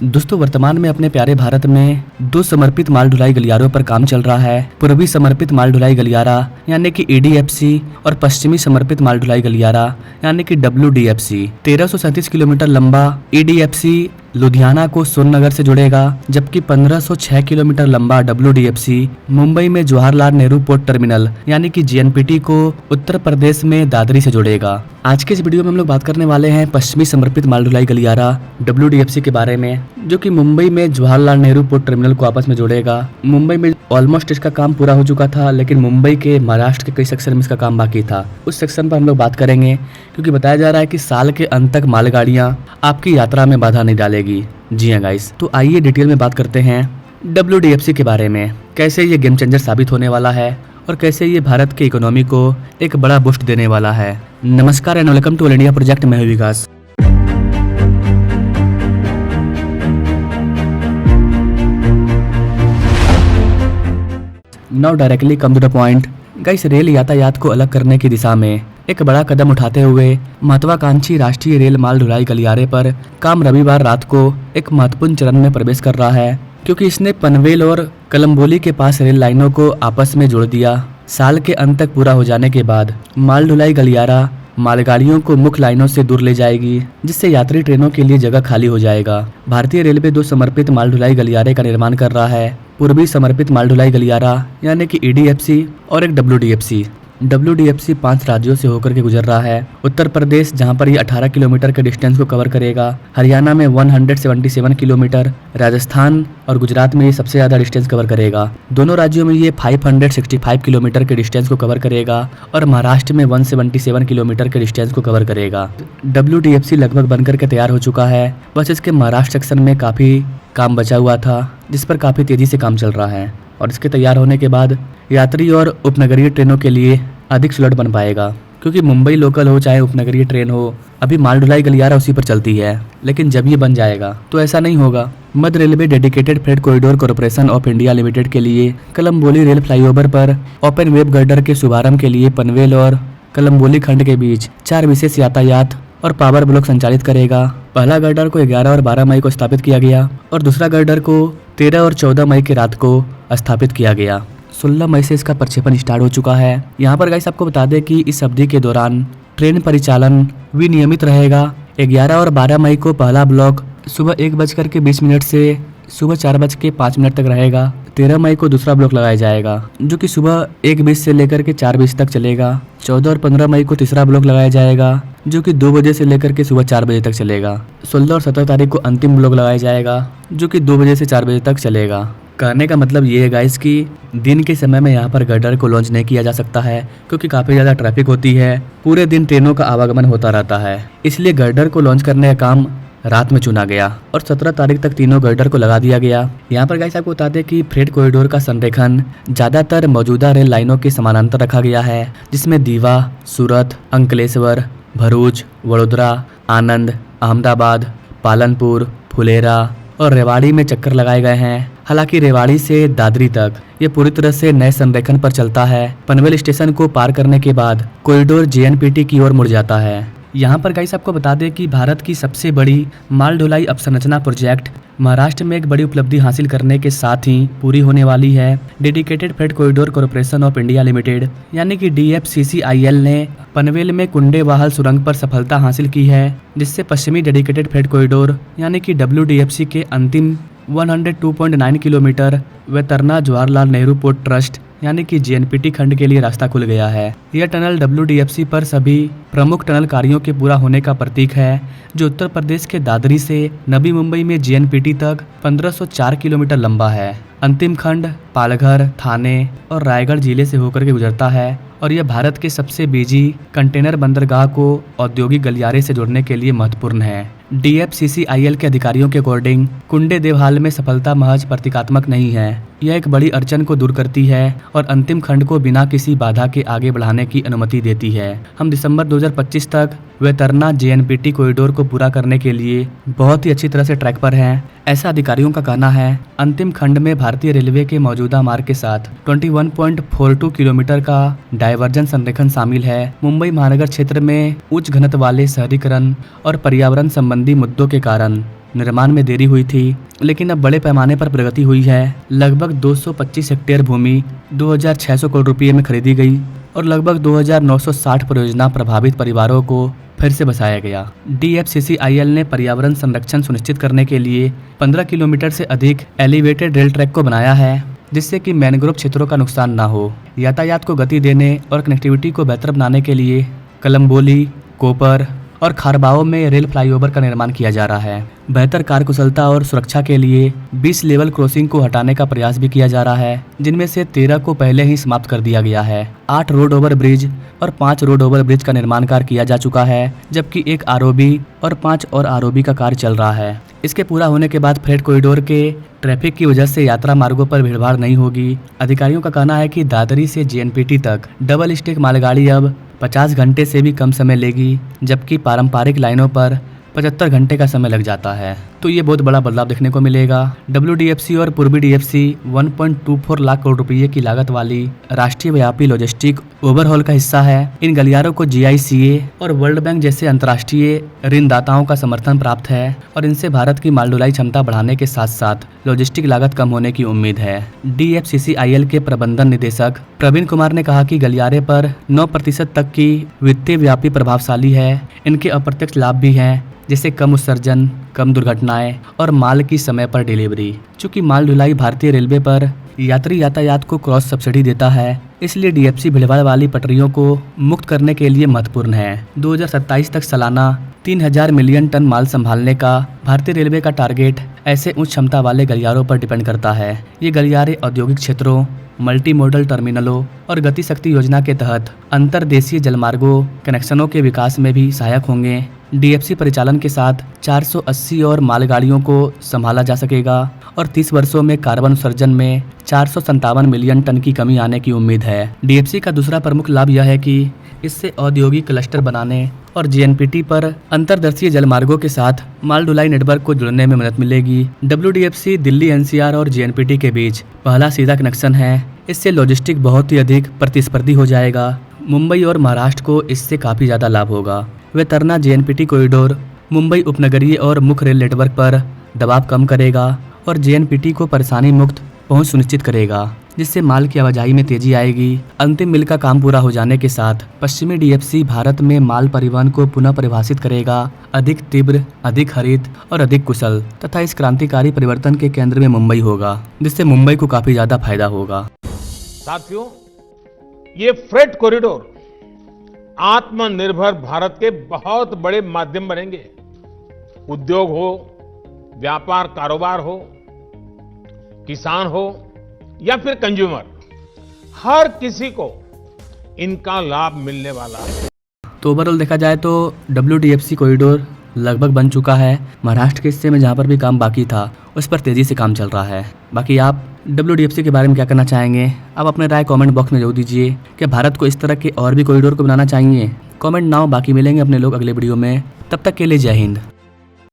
दोस्तों वर्तमान में अपने प्यारे भारत में दो समर्पित माल ढुलाई गलियारों पर काम चल रहा है। पूर्वी समर्पित माल ढुलाई गलियारा यानी कि ईडीएफसी और पश्चिमी समर्पित माल ढुलाई गलियारा यानी कि डब्ल्यूडीएफसी। 1337 किलोमीटर लंबा ईडीएफसी लुधियाना को सोननगर से जोड़ेगा, जबकि 1506 किलोमीटर लंबा डब्ल्यूडीएफसी मुंबई में जवाहरलाल नेहरू पोर्ट टर्मिनल यानी कि जीएनपीटी को उत्तर प्रदेश में दादरी से जोड़ेगा। आज के इस वीडियो में हम लोग बात करने वाले हैं पश्चिमी समर्पित माल ढुलाई गलियारा डब्ल्यूडीएफसी के बारे में, जो कि मुंबई में जवाहरलाल नेहरू पोर्ट टर्मिनल को आपस में जोड़ेगा। मुंबई में ऑलमोस्ट इसका काम पूरा हो चुका था, लेकिन मुंबई के महाराष्ट्र के कई सेक्शन में इसका काम बाकी था। उस सेक्शन पर हम लोग बात करेंगे, क्योंकि बताया जा रहा है कि साल के अंत तक मालगाड़ियाँ आपकी यात्रा में बाधा नहीं डालेगी। जी हाँ गाइस, तो आइए डिटेल में बात करते हैं डब्ल्यूडीएफसी के बारे में, कैसे ये गेम चेंजर साबित होने वाला है और कैसे ये भारत के इकोनॉमी को एक बड़ा बूस्ट देने वाला है। नमस्कार and welcome to all India project. मैं हूं Vikas. Now directly come to the point guys, rail यातायात को अलग करने की दिशा में एक बड़ा कदम उठाते हुए महत्वाकांक्षी राष्ट्रीय रेल माल ढुलाई गलियारे पर काम रविवार रात को एक महत्वपूर्ण चरण में प्रवेश कर रहा है, क्योंकि इसने पनवेल और कलम्बोली के पास रेल लाइनों को आपस में जोड़ दिया। साल के अंत तक पूरा हो जाने के बाद माल ढुलाई गलियारा मालगाड़ियों को मुख्य लाइनों से दूर ले जाएगी, जिससे यात्री ट्रेनों के लिए जगह खाली हो जाएगा। भारतीय रेलवे दो समर्पित माल ढुलाई गलियारे का निर्माण कर रहा है, पूर्वी समर्पित माल ढुलाई गलियारा यानी कि ईडीएफसी और एक डब्ल्यूडीएफसी। डब्ल्यूडीएफसी 5 राज्यों से होकर के गुजर रहा है। उत्तर प्रदेश, जहां पर ये 18 किलोमीटर के डिस्टेंस को कवर करेगा, हरियाणा में 177 किलोमीटर, राजस्थान और गुजरात में ये सबसे ज्यादा डिस्टेंस कवर करेगा। दोनों राज्यों में ये 565 किलोमीटर के डिस्टेंस को कवर करेगा और महाराष्ट्र में 177 किलोमीटर के डिस्टेंस को कवर करेगा। डब्ल्यूडीएफसी लगभग बनकर के तैयार हो चुका है, बस इसके महाराष्ट्र सेक्शन में काफी काम बचा हुआ था, जिस पर काफी तेजी से काम चल रहा है। और इसके तैयार होने के बाद यात्री और उपनगरीय ट्रेनों के लिए अधिक सुलभ बन पाएगा, क्योंकि मुंबई लोकल हो चाहे उपनगरीय ट्रेन हो, अभी माल ढुलाई गलियारा उसी पर चलती है। लेकिन जब ये बन जाएगा तो ऐसा नहीं होगा। मध्य railway dedicated freight corridor corporation of India limited के लिए कलम्बोली रेल फ्लाईओवर पर ओपन वेब गर्डर के शुभारंभ के लिए पनवेल और कलम्बोली खंड के बीच 4 विशेष यातायात और पावर ब्लॉक संचालित करेगा। पहला गर्डर को 11 और 12 मई को स्थापित किया गया और दूसरा गर्डर को 13 और 14 मई की रात को स्थापित किया गया। 16 मई से इसका प्रक्षेपण स्टार्ट हो चुका है। यहाँ पर गाइस आपको बता दें कि इस अवधि के दौरान ट्रेन परिचालन विनियमित रहेगा। 11 और 12 मई को पहला ब्लॉक सुबह 1:20 से सुबह 4:05 तक रहेगा। 13 मई को दूसरा ब्लॉक लगाया जाएगा, जो कि सुबह 1:20 से लेकर के 4:20 तक चलेगा। 14 और 15 मई को तीसरा ब्लॉक लगाया जाएगा, जो कि 2 बजे से लेकर के सुबह 4 बजे तक चलेगा। 16 और 17 तारीख को अंतिम ब्लॉक लगाया जाएगा, जो कि 2 बजे से 4 बजे तक चलेगा। कहने का मतलब ये है गाइस कि दिन के समय में यहाँ पर गर्डर को लॉन्च नहीं किया जा सकता है, क्योंकि काफ़ी ज़्यादा ट्रैफिक होती है, पूरे दिन ट्रेनों का आवागमन होता रहता है। इसलिए गर्डर को लॉन्च करने का काम रात में चुना गया और 17 तारीख तक तीनों गर्डर को लगा दिया गया। यहाँ पर गाइस आपको बता दें कि फ्रेट कॉरिडोर का संरेखन ज़्यादातर मौजूदा रेल लाइनों के समानांतर रखा गया है, जिसमें दीवा, सूरत, अंकलेश्वर, भरूच, वडोदरा, आनंद, अहमदाबाद, पालनपुर, फुलेरा और रेवाड़ी में चक्कर लगाए गए हैं। हालांकि रेवाड़ी से दादरी तक ये पूरी तरह से नए संरेखन पर चलता है। पनवेल स्टेशन को पार करने के बाद कॉरिडोर जीएनपीटी की ओर मुड़ जाता है। यहाँ पर गाइस आपको बता दें कि भारत की सबसे बड़ी माल ढुलाई अवसंरचना प्रोजेक्ट महाराष्ट्र में एक बड़ी उपलब्धि हासिल करने के साथ ही पूरी होने वाली है। Dedicated freight corridor corporation of India limited यानी कि डीएफसीसीआईएल ने पनवेल में कुंडेवाहल सुरंग पर सफलता हासिल की है, जिससे पश्चिमी डेडिकेटेड फ्रेट कॉरिडोर यानी कि डब्ल्यूडीएफसी के अंतिम 102.9 kilometre Vaitarna Jawaharlal Nehru port trust यानी कि जीएनपीटी खंड के लिए रास्ता खुल गया है। यह टनल डब्ल्यूडीएफसी पर सभी प्रमुख टनल कार्यों के पूरा होने का प्रतीक है, जो उत्तर प्रदेश के दादरी से नवी मुंबई में जीएनपीटी तक 1504 किलोमीटर लंबा है। अंतिम खंड पालघर, थाने और रायगढ़ जिले से होकर के गुजरता है और यह भारत के सबसे बिजी कंटेनर बंदरगाह को औद्योगिक गलियारे से जोड़ने के लिए महत्वपूर्ण है। डीएफसीसीआईएल के अधिकारियों के अकॉर्डिंग कुंडे देवहाल में सफलता महज प्रतीकात्मक नहीं है, यह एक बड़ी अड़चन को दूर करती है और अंतिम खंड को बिना किसी बाधा के आगे बढ़ाने की अनुमति देती है। हम दिसंबर 2025 तक वेतरना जीएनपीटी कॉरिडोर को पूरा करने के लिए बहुत ही अच्छी तरह से ट्रैक पर हैं, ऐसा अधिकारियों का कहना है। अंतिम खंड में भारतीय रेलवे के मौजूदा मार्ग के साथ 21.42 किलोमीटर का डायवर्जन संरेखन शामिल है। मुंबई महानगर क्षेत्र में उच्च घनत्व वाले शहरीकरण और पर्यावरण संबंधी मुद्दों के कारण निर्माण में देरी हुई थी, लेकिन अब बड़े पैमाने पर प्रगति हुई है। लगभग 225 हेक्टेयर भूमि 2600 करोड़ रुपये में खरीदी गई और लगभग 2960 परियोजना प्रभावित परिवारों को फिर से बसाया गया। DFCCIL ने पर्यावरण संरक्षण सुनिश्चित करने के लिए 15 किलोमीटर से अधिक एलिवेटेड रेल ट्रैक को बनाया है, जिससे कि मैनग्रोव क्षेत्रों का नुकसान ना हो। यातायात को गति देने और कनेक्टिविटी को बेहतर बनाने के लिए कलम्बोली, कोपर और खारबाओ में रेल फ्लाईओवर का निर्माण किया जा रहा है। बेहतर कार्यकुशलता और सुरक्षा के लिए 20 लेवल क्रॉसिंग को हटाने का प्रयास भी किया जा रहा है, जिनमें से 13 को पहले ही समाप्त कर दिया गया है। 8 रोड ओवर ब्रिज और 5 रोड ओवर ब्रिज का निर्माण कार्य किया जा चुका है, जबकि 1 ROB और 5 और ROB का कार्य चल रहा है। इसके पूरा होने के बाद फ्रेट कॉरिडोर के ट्रैफिक की वजह से यात्रा मार्गों पर भीड़भाड़ नहीं होगी। अधिकारियों का कहना है कि दादरी से JNPT तक डबल स्टेक मालगाड़ी अब 50 घंटे से भी कम समय लेगी, जबकि पारंपरिक लाइनों पर 75 घंटे का समय लग जाता है। तो ये बहुत बड़ा बदलाव देखने को मिलेगा। WDFC और पूर्वी DFC 1.24 लाख करोड़ रुपये की लागत वाली राष्ट्रीय व्यापी लॉजिस्टिक ओवरहॉल का हिस्सा है। इन गलियारों को GICA और वर्ल्ड बैंक जैसे अंतर्राष्ट्रीय ऋणदाताओं का समर्थन प्राप्त है और इनसे भारत की माल ढुलाई क्षमता बढ़ाने के साथ साथ लॉजिस्टिक लागत कम होने की उम्मीद है। DFCCIL के प्रबंधन निदेशक प्रवीण कुमार ने कहा कि गलियारे पर 9% तक की वित्तीय व्यापी प्रभावशाली है। इनके अप्रत्यक्ष लाभ भी हैं, जैसे कम उत्सर्जन, कम दुर्घटनाएं और माल की समय पर डिलीवरी। चूंकि माल ढुलाई भारतीय रेलवे पर यात्री यातायात को क्रॉस सब्सिडी देता है, इसलिए DFC भीड़भाड़ वाली पटरियों को मुक्त करने के लिए महत्वपूर्ण है। 2027 तक सालाना 3000 मिलियन टन माल संभालने का भारतीय रेलवे का टारगेट ऐसे उच्च क्षमता वाले गलियारों पर डिपेंड करता है। ये गलियारे औद्योगिक क्षेत्रों, मल्टी मॉडल टर्मिनलों और गति शक्ति योजना के तहत अंतर्देशीय जलमार्गों कनेक्शनों के विकास में भी सहायक होंगे। DFC परिचालन के साथ 480 और मालगाड़ियों को संभाला जा सकेगा और 30 वर्षों में कार्बन उत्सर्जन में 457 मिलियन टन की कमी आने की उम्मीद है। DFC का दूसरा प्रमुख लाभ यह है कि इससे औद्योगिक क्लस्टर बनाने और JNPT पर अंतर्देशीय जलमार्गों के साथ माल ढुलाई नेटवर्क को जुड़ने में मदद मिलेगी। WDFC दिल्ली NCR और JNPT के बीच पहला सीधा कनेक्शन है। इससे लॉजिस्टिक बहुत ही अधिक प्रतिस्पर्धी हो जाएगा। मुंबई और महाराष्ट्र को इससे काफ़ी ज़्यादा लाभ होगा। वे तरना JNPT कॉरिडोर मुंबई उपनगरीय और मुख्य रेल नेटवर्क पर दबाव कम करेगा और JNPT को परेशानी मुक्त पहुंच सुनिश्चित करेगा, जिससे माल की आवाजाही में तेजी आएगी। अंतिम मिल का काम पूरा हो जाने के साथ पश्चिमी DFC भारत में माल परिवहन को पुनः परिभाषित करेगा, अधिक तीव्र, अधिक हरित और अधिक कुशल, तथा इस क्रांतिकारी परिवर्तन के केंद्र में मुंबई होगा, जिससे मुंबई को काफी ज्यादा फायदा होगा। साथियों, ये फ्रेट कॉरिडोर आत्मनिर्भर भारत के बहुत बड़े माध्यम बनेंगे। उद्योग हो, व्यापार कारोबार हो, किसान हो या फिर कंज्यूमर, हर किसी को इनका लाभ मिलने वाला है। तो ओवरऑल देखा जाए तो WDFC कॉरिडोर लगभग बन चुका है। महाराष्ट्र के हिस्से में जहाँ पर भी काम बाकी था उस पर तेजी से काम चल रहा है। बाकी आप WDFC के बारे में क्या करना चाहेंगे? आप अपने राय कमेंट बॉक्स में जरूर दीजिए। क्या भारत को इस तरह के और भी कॉरिडोर को बनाना चाहिए? Comment now. बाकी मिलेंगे अपने लोग अगले वीडियो में। तब तक के लिए जय हिंद।